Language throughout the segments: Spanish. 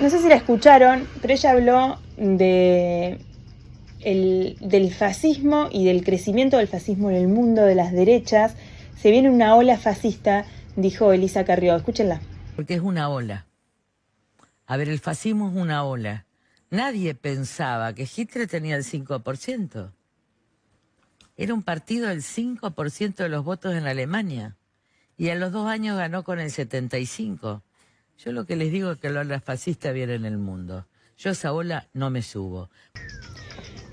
no sé si la escucharon, pero ella habló del fascismo y del crecimiento del fascismo en el mundo de las derechas. Se viene una ola fascista, dijo Elisa Carrió. Escúchenla. Porque es una ola. A ver, el fascismo es una ola. Nadie pensaba que Hitler tenía el 5%. Era un partido del 5% de los votos en Alemania. Y a los 2 años ganó con el 75%. Yo lo que les digo es que la ola fascista viene en el mundo. Yo a esa ola no me subo.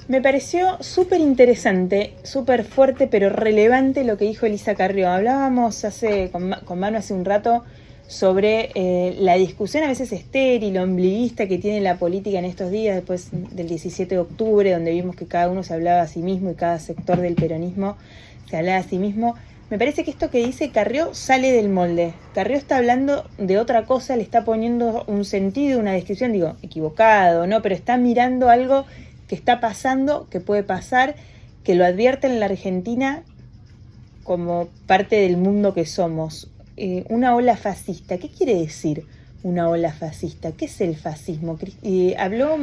Me pareció súper interesante, súper fuerte, pero relevante lo que dijo Elisa Carrió. Hablábamos con Manu hace un rato sobre la discusión a veces estéril, ombliguista que tiene la política en estos días, después del 17 de octubre, donde vimos que cada uno se hablaba a sí mismo y cada sector del peronismo se hablaba a sí mismo. Me parece que esto que dice Carrió sale del molde. Carrió está hablando de otra cosa, le está poniendo un sentido, una descripción, digo, equivocado, ¿no? Pero está mirando algo que está pasando, que puede pasar, que lo advierten en la Argentina como parte del mundo que somos. Una ola fascista. ¿Qué quiere decir una ola fascista? ¿Qué es el fascismo? Habló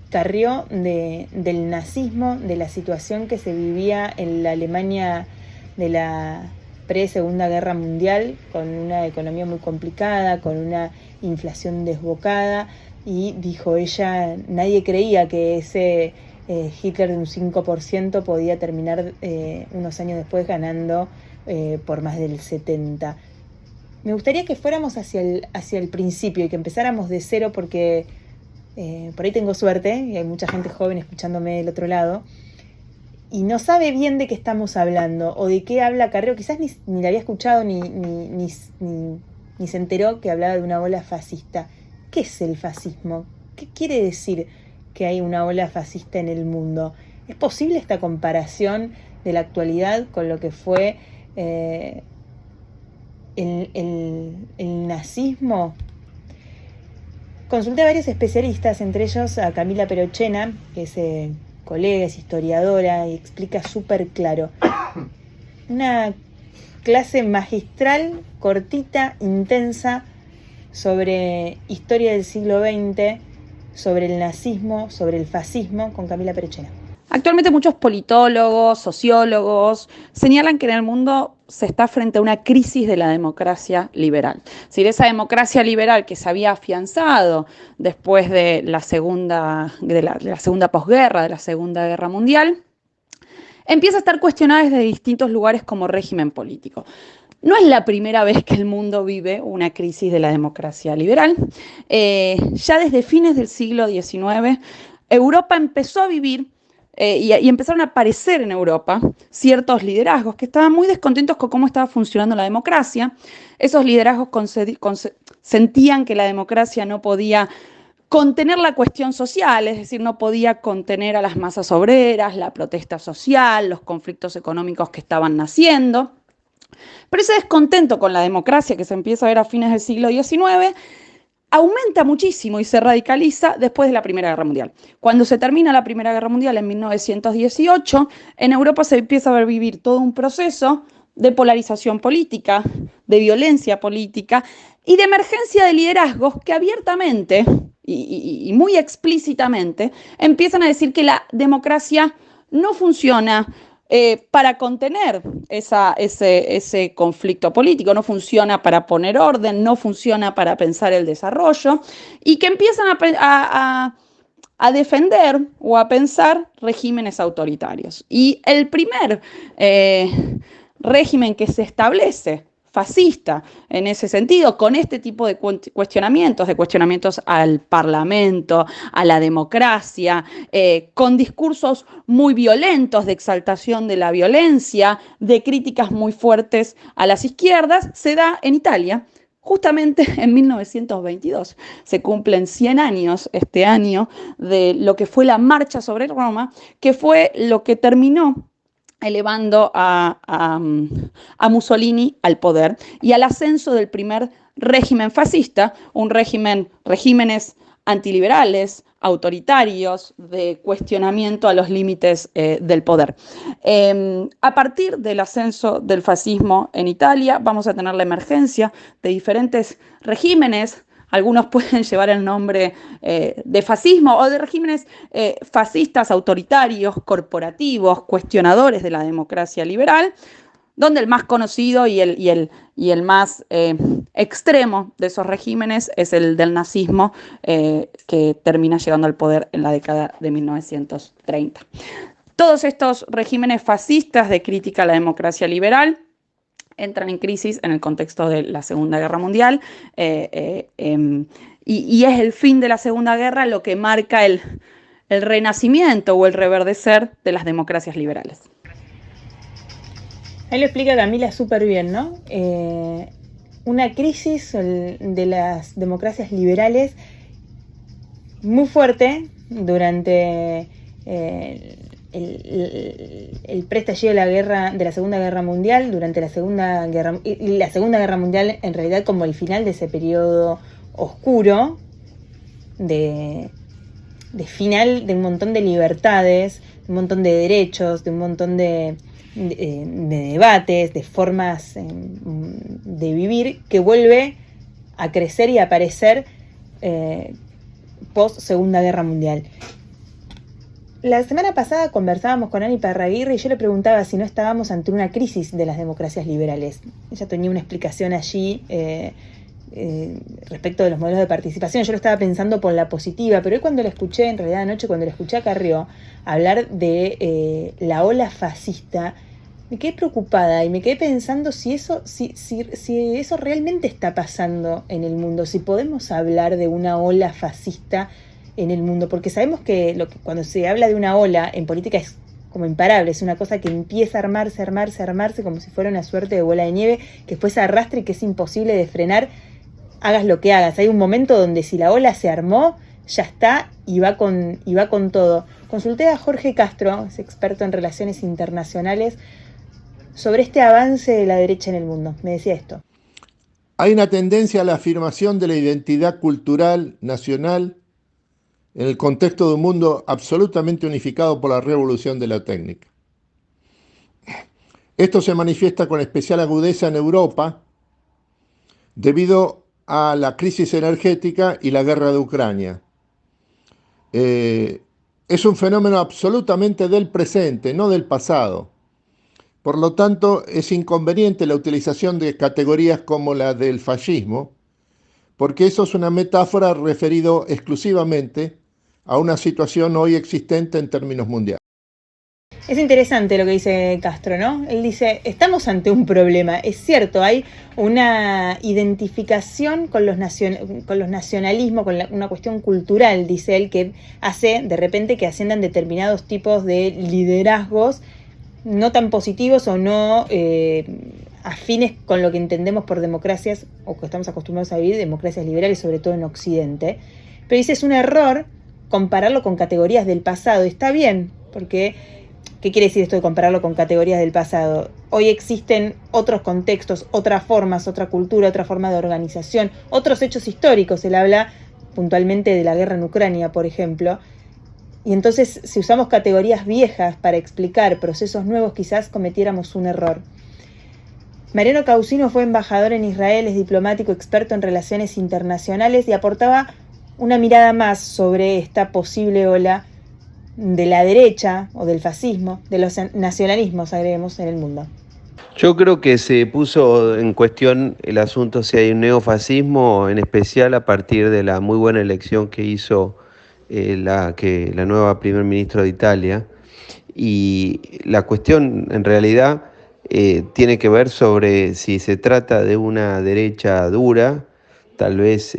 Carrió del nazismo, de la situación que se vivía en la Alemania de la pre-Segunda Guerra Mundial, con una economía muy complicada, con una inflación desbocada, y dijo ella, nadie creía que ese Hitler de un 5% podía terminar unos años después ganando por más del 70%. Me gustaría que fuéramos hacia el principio y que empezáramos de cero, porque por ahí tengo suerte y hay mucha gente joven escuchándome del otro lado y no sabe bien de qué estamos hablando o de qué habla Carrió. Quizás ni la había escuchado ni se enteró que hablaba de una ola fascista. ¿Qué es el fascismo? ¿Qué quiere decir que hay una ola fascista en el mundo? ¿Es posible esta comparación de la actualidad con lo que fue el nazismo? Consulté a varios especialistas, entre ellos a Camila Perochena, que es colega, es historiadora y explica súper claro. Una clase magistral, cortita, intensa, sobre historia del siglo XX, sobre el nazismo, sobre el fascismo, con Camila Perochena. Actualmente muchos politólogos, sociólogos, señalan que en el mundo se está frente a una crisis de la democracia liberal. Es decir, esa democracia liberal que se había afianzado después de la segunda posguerra, de la Segunda Guerra Mundial, empieza a estar cuestionada desde distintos lugares como régimen político. No es la primera vez que el mundo vive una crisis de la democracia liberal. Ya desde fines del siglo XIX, Europa empezó a vivir y empezaron a aparecer en Europa ciertos liderazgos que estaban muy descontentos con cómo estaba funcionando la democracia. Esos liderazgos sentían que la democracia no podía contener la cuestión social, es decir, no podía contener a las masas obreras, la protesta social, los conflictos económicos que estaban naciendo. Pero ese descontento con la democracia que se empieza a ver a fines del siglo XIX aumenta muchísimo y se radicaliza después de la Primera Guerra Mundial. Cuando se termina la Primera Guerra Mundial en 1918, en Europa se empieza a ver vivir todo un proceso de polarización política, de violencia política y de emergencia de liderazgos que abiertamente y muy explícitamente empiezan a decir que la democracia no funciona para contener ese conflicto político, no funciona para poner orden, no funciona para pensar el desarrollo, y que empiezan a defender o a pensar regímenes autoritarios. Y el primer régimen que se establece fascista en ese sentido, con este tipo de cuestionamientos al Parlamento, a la democracia, con discursos muy violentos de exaltación de la violencia, de críticas muy fuertes a las izquierdas, se da en Italia. Justamente en 1922 se cumplen 100 años este año de lo que fue la marcha sobre Roma, que fue lo que terminó elevando a Mussolini al poder y al ascenso del primer régimen fascista, regímenes antiliberales, autoritarios, de cuestionamiento a los límites del poder. A partir del ascenso del fascismo en Italia, vamos a tener la emergencia de diferentes regímenes algunos pueden llevar el nombre de fascismo o de regímenes fascistas, autoritarios, corporativos, cuestionadores de la democracia liberal, donde el más conocido y el más extremo de esos regímenes es el del nazismo, que termina llegando al poder en la década de 1930. Todos estos regímenes fascistas de crítica a la democracia liberal entran en crisis en el contexto de la Segunda Guerra Mundial, y es el fin de la Segunda Guerra lo que marca el renacimiento o el reverdecer de las democracias liberales. Ahí lo explica Camila súper bien, ¿no? Una crisis de las democracias liberales muy fuerte durante el preestallido de la Segunda Guerra Mundial, durante la Segunda Guerra Mundial, en realidad como el final de ese periodo oscuro de final de un montón de libertades, de un montón de derechos, de un montón de debates, de formas de vivir, que vuelve a crecer y a aparecer post Segunda Guerra Mundial. La semana pasada conversábamos con Ani Parraguirre y yo le preguntaba si no estábamos ante una crisis de las democracias liberales. Ella tenía una explicación allí respecto de los modelos de participación. Yo lo estaba pensando por la positiva, pero hoy cuando la escuché, en realidad anoche cuando la escuché a Carrió hablar de la ola fascista, me quedé preocupada y me quedé pensando si eso realmente está pasando en el mundo, si podemos hablar de una ola fascista en el mundo, porque sabemos que cuando se habla de una ola en política es como imparable, es una cosa que empieza a armarse como si fuera una suerte de bola de nieve que después se arrastra y que es imposible de frenar, hagas lo que hagas. Hay un momento donde si la ola se armó, ya está y va con todo. Consulté a Jorge Castro, es experto en relaciones internacionales, sobre este avance de la derecha en el mundo. Me decía esto. Hay una tendencia a la afirmación de la identidad cultural nacional en el contexto de un mundo absolutamente unificado por la revolución de la técnica. Esto se manifiesta con especial agudeza en Europa debido a la crisis energética y la guerra de Ucrania. Es un fenómeno absolutamente del presente, no del pasado. Por lo tanto, es inconveniente la utilización de categorías como la del fascismo, porque eso es una metáfora referido exclusivamente a una situación hoy existente en términos mundiales. Es interesante lo que dice Castro, ¿no? Él dice, estamos ante un problema. Es cierto, hay una identificación con los nacionalismos, con una cuestión cultural, dice él, que hace de repente que asciendan determinados tipos de liderazgos no tan positivos o no afines con lo que entendemos por democracias, o que estamos acostumbrados a vivir, democracias liberales, sobre todo en Occidente. Pero dice, es un error compararlo con categorías del pasado. Está bien, porque ¿qué quiere decir esto de compararlo con categorías del pasado? Hoy existen otros contextos, otras formas, otra cultura, otra forma de organización, otros hechos históricos. Él habla puntualmente de la guerra en Ucrania, por ejemplo. Y entonces, si usamos categorías viejas para explicar procesos nuevos, quizás cometiéramos un error. Mariano Causino fue embajador en Israel, es diplomático experto en relaciones internacionales y aportaba una mirada más sobre esta posible ola de la derecha o del fascismo, de los nacionalismos, agreguemos, en el mundo. Yo creo que se puso en cuestión el asunto si hay un neofascismo, en especial a partir de la muy buena elección que hizo la nueva primer ministro de Italia. Y la cuestión en realidad tiene que ver sobre si se trata de una derecha dura, tal vez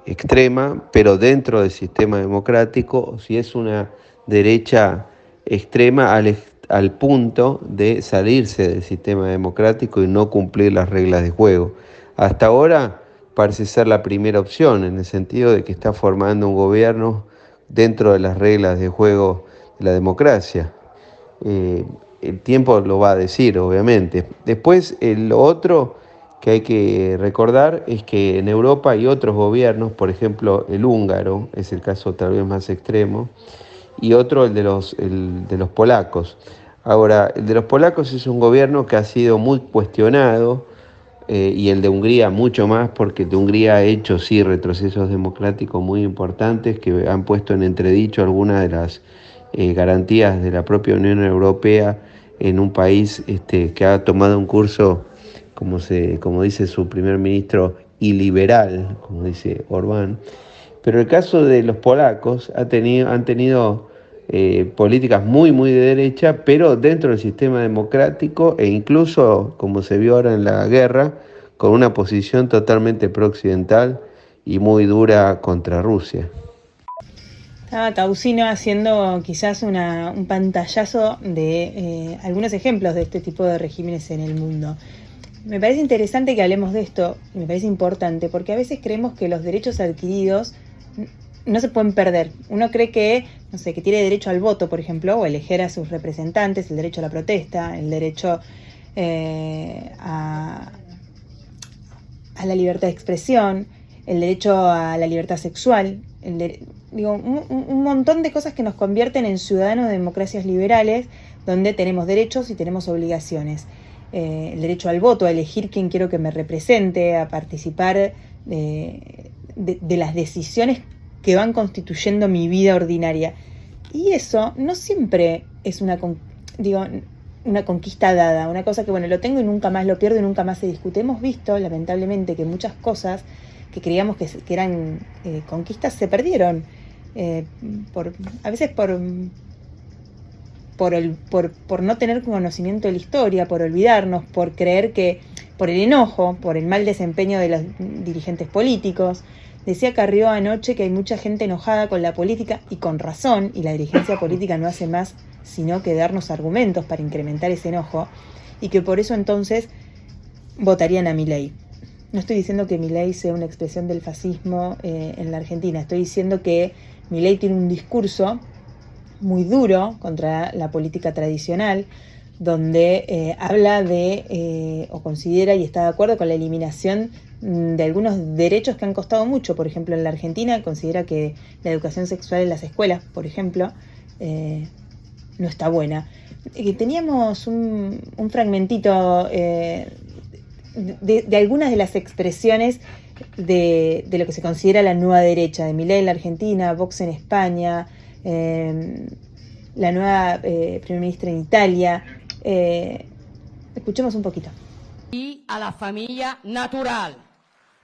extrema, pero dentro del sistema democrático, o si es una derecha extrema al punto de salirse del sistema democrático y no cumplir las reglas de juego. Hasta ahora parece ser la primera opción, en el sentido de que está formando un gobierno dentro de las reglas de juego de la democracia. El tiempo lo va a decir, obviamente. Después, lo otro que hay que recordar es que en Europa hay otros gobiernos, por ejemplo, el húngaro, es el caso tal vez más extremo, y otro el de los polacos. Ahora, el de los polacos es un gobierno que ha sido muy cuestionado y el de Hungría mucho más, porque el de Hungría ha hecho sí retrocesos democráticos muy importantes que han puesto en entredicho algunas de las garantías de la propia Unión Europea en un país que ha tomado un curso, como dice su primer ministro, iliberal, como dice Orbán. Pero el caso de los polacos han tenido políticas muy, muy de derecha, pero dentro del sistema democrático e incluso, como se vio ahora en la guerra, con una posición totalmente pro-occidental y muy dura contra Rusia. Estaba Causino haciendo quizás un pantallazo de algunos ejemplos de este tipo de regímenes en el mundo. Me parece interesante que hablemos de esto, y me parece importante, porque a veces creemos que los derechos adquiridos no se pueden perder. Uno cree que, no sé, que tiene derecho al voto, por ejemplo, o elegir a sus representantes, el derecho a la protesta, el derecho a la libertad de expresión, el derecho a la libertad sexual, un montón de cosas que nos convierten en ciudadanos de democracias liberales, donde tenemos derechos y tenemos obligaciones. El derecho al voto, a elegir quién quiero que me represente, a participar de las decisiones que van constituyendo mi vida ordinaria. Y eso no siempre es una conquista dada, una cosa que, bueno, lo tengo y nunca más lo pierdo y nunca más se discute. Hemos visto, lamentablemente, que muchas cosas que creíamos que eran conquistas se perdieron, a veces por no tener conocimiento de la historia, por olvidarnos, por creer que, por el enojo, por el mal desempeño de los dirigentes políticos. Decía Carrió anoche que hay mucha gente enojada con la política, y con razón, y la dirigencia política no hace más sino que darnos argumentos para incrementar ese enojo, y que por eso entonces votarían a Milei. No estoy diciendo que Milei sea una expresión del fascismo en la Argentina, estoy diciendo que Milei tiene un discurso muy duro contra la política tradicional, donde habla de, o considera y está de acuerdo con la eliminación de algunos derechos que han costado mucho. Por ejemplo, en la Argentina considera que la educación sexual en las escuelas, por ejemplo, no está buena. Teníamos un fragmentito de algunas de las expresiones de lo que se considera la nueva derecha, de Milei en la Argentina, Vox en España, la nueva primera ministra en Italia. Escuchemos un poquito. Y a la familia natural,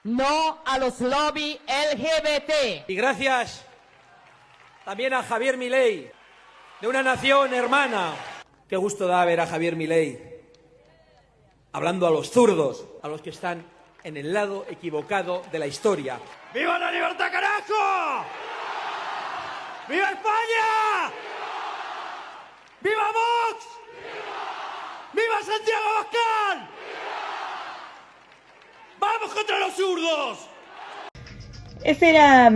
no a los lobbies LGBT. Y gracias también a Javier Milei, de una nación hermana. Qué gusto da ver a Javier Milei hablando a los zurdos, a los que están en el lado equivocado de la historia. ¡Viva la libertad, carajo! ¡Viva España! ¡Viva Vox! ¡Viva Santiago Abascal! ¡Vamos contra los zurdos! Ese era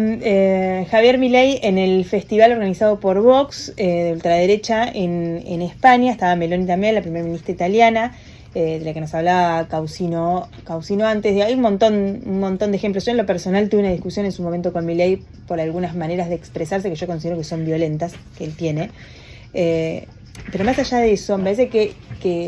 Javier Milei en el festival organizado por Vox de ultraderecha en España. Estaba Meloni también, la primera ministra italiana, de la que nos hablaba Causino antes. Hay un montón de ejemplos. Yo en lo personal tuve una discusión en su momento con Milei por algunas maneras de expresarse que yo considero que son violentas, que él tiene. Pero más allá de eso, me parece que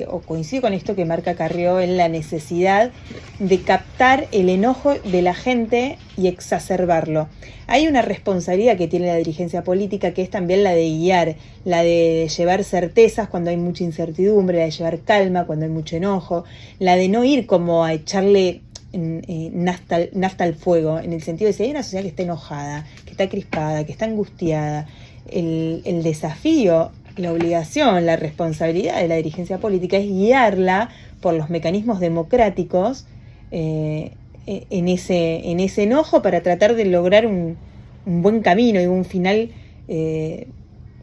o coincido con esto que marca Carrió, en la necesidad de captar el enojo de la gente y exacerbarlo. Hay una responsabilidad que tiene la dirigencia política, que es también la de guiar, la de llevar certezas cuando hay mucha incertidumbre, la de llevar calma cuando hay mucho enojo, la de no ir como a echarle nafta al fuego, en el sentido de si hay una sociedad que está enojada, que está crispada, que está angustiada, el desafío, la obligación, la responsabilidad de la dirigencia política es guiarla por los mecanismos democráticos en ese enojo, para tratar de lograr un buen camino y un final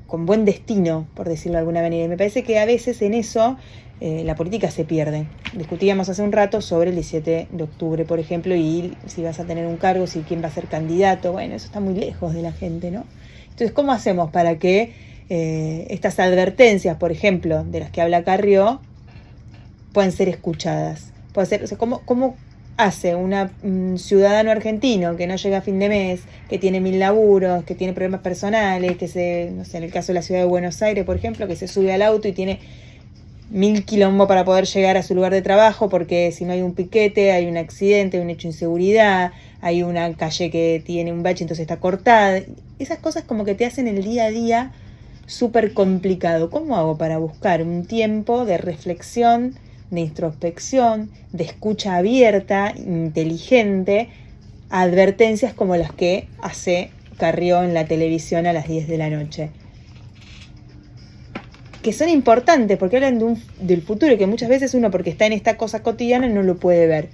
con buen destino, por decirlo de alguna manera. Y me parece que a veces en eso la política se pierde. Discutíamos hace un rato sobre el 17 de octubre, por ejemplo, y si vas a tener un cargo, si quién va a ser candidato. Bueno, eso está muy lejos de la gente, ¿no? Entonces, ¿cómo hacemos para que estas advertencias, por ejemplo, de las que habla Carrió, puedan ser escuchadas? O sea, ¿cómo hace un ciudadano argentino que no llega a fin de mes, que tiene 1000 laburos, que tiene problemas personales, no sé, en el caso de la ciudad de Buenos Aires, por ejemplo, que se sube al auto y tiene 1000 quilombo para poder llegar a su lugar de trabajo, porque si no hay un piquete, hay un accidente, hay un hecho de inseguridad, hay una calle que tiene un bache, entonces está cortada. Esas cosas como que te hacen el día a día súper complicado. ¿Cómo hago para buscar un tiempo de reflexión, de introspección, de escucha abierta, inteligente, a advertencias como las que hace Carrió en la televisión a las 10 de la noche? Que son importantes porque hablan del futuro, que muchas veces uno, porque está en esta cosa cotidiana, no lo puede ver.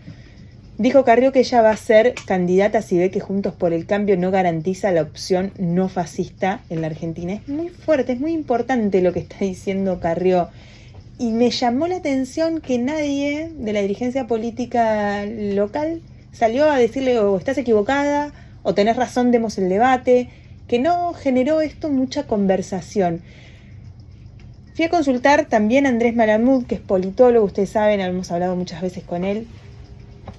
Dijo Carrió que ella va a ser candidata si ve que Juntos por el Cambio no garantiza la opción no fascista en la Argentina. Es muy fuerte, es muy importante lo que está diciendo Carrió. Y me llamó la atención que nadie de la dirigencia política local salió a decirle o estás equivocada o tenés razón, demos el debate, que no generó esto mucha conversación. Fui a consultar también a Andrés Malamud, que es politólogo, ustedes saben, hemos hablado muchas veces con él,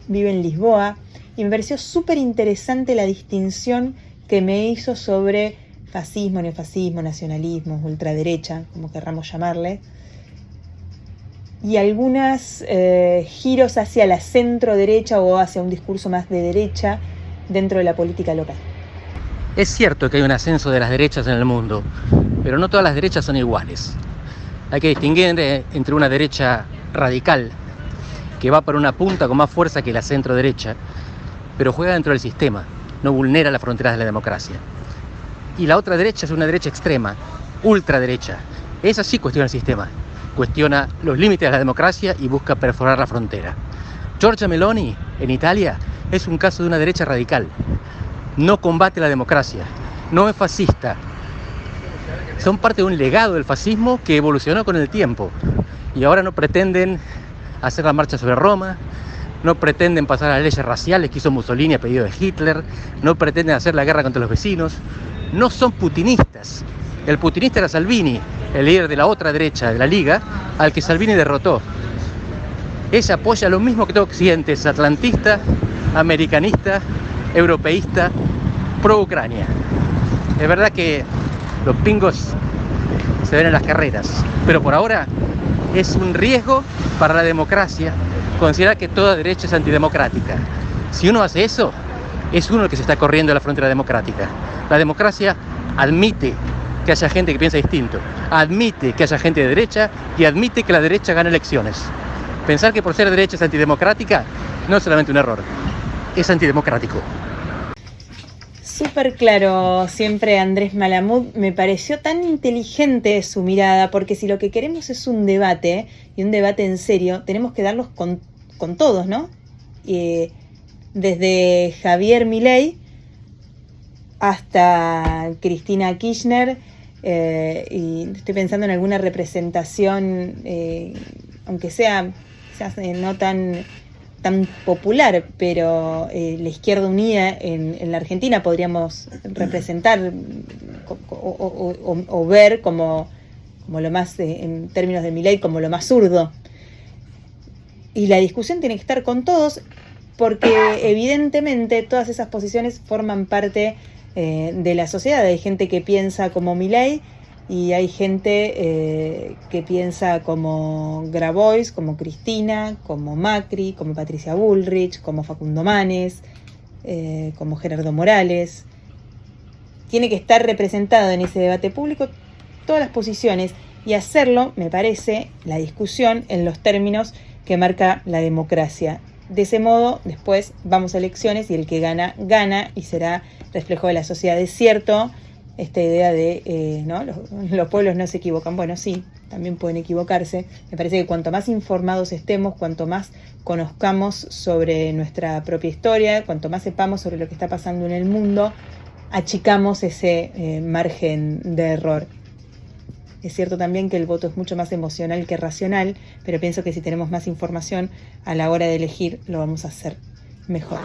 vive en Lisboa, y me pareció súper interesante la distinción que me hizo sobre fascismo, neofascismo, nacionalismo, ultraderecha, como querramos llamarle, y algunos giros hacia la centro derecha o hacia un discurso más de derecha dentro de la política local. Es cierto que hay un ascenso de las derechas en el mundo, pero no todas las derechas son iguales. Hay que distinguir entre una derecha radical, que va por una punta con más fuerza que la centro derecha, pero juega dentro del sistema, no vulnera las fronteras de la democracia. Y la otra derecha es una derecha extrema, ultraderecha. Esa sí cuestiona el sistema, cuestiona los límites de la democracia y busca perforar la frontera. Giorgia Meloni, en Italia, es un caso de una derecha radical. No combate la democracia, no es fascista. Son parte de un legado del fascismo que evolucionó con el tiempo. Y ahora no pretenden hacer la marcha sobre Roma, no pretenden pasar a las leyes raciales que hizo Mussolini a pedido de Hitler, no pretenden hacer la guerra contra los vecinos, no son putinistas. El putinista era Salvini, el líder de la otra derecha de la Liga, al que Salvini derrotó. Ella apoya lo mismo que todo Occidente, es atlantista, americanista, europeísta, pro-Ucrania. Es verdad que los pingos se ven en las carreras, pero por ahora es un riesgo para la democracia considerar que toda derecha es antidemocrática. Si uno hace eso, es uno el que se está corriendo de la frontera democrática. La democracia admite que haya gente que piensa distinto, admite que haya gente de derecha y admite que la derecha gane elecciones. Pensar que por ser derecha es antidemocrática no es solamente un error, es antidemocrático. Súper claro siempre Andrés Malamud. Me pareció tan inteligente su mirada, porque si lo que queremos es un debate, y un debate en serio, tenemos que darlos con todos, ¿no? Desde Javier Milei hasta Cristina Kirchner, y estoy pensando en alguna representación, aunque sea no tan popular, pero la Izquierda Unida en la Argentina podríamos representar o ver como lo más, en términos de Milei, como lo más zurdo. Y la discusión tiene que estar con todos, porque evidentemente todas esas posiciones forman parte de la sociedad. Hay gente que piensa como Milei y hay gente que piensa como Grabois, como Cristina, como Macri, como Patricia Bullrich, como Facundo Manes, como Gerardo Morales. Tiene que estar representado en ese debate público todas las posiciones, y hacerlo, me parece, la discusión en los términos que marca la democracia. De ese modo, después vamos a elecciones y el que gana, gana y será reflejo de la sociedad. Es cierto esta idea de, ¿no? Los pueblos no se equivocan. Bueno, sí, también pueden equivocarse. Me parece que cuanto más informados estemos, cuanto más conozcamos sobre nuestra propia historia, cuanto más sepamos sobre lo que está pasando en el mundo, achicamos ese margen de error. Es cierto también que el voto es mucho más emocional que racional, pero pienso que si tenemos más información a la hora de elegir, lo vamos a hacer mejor.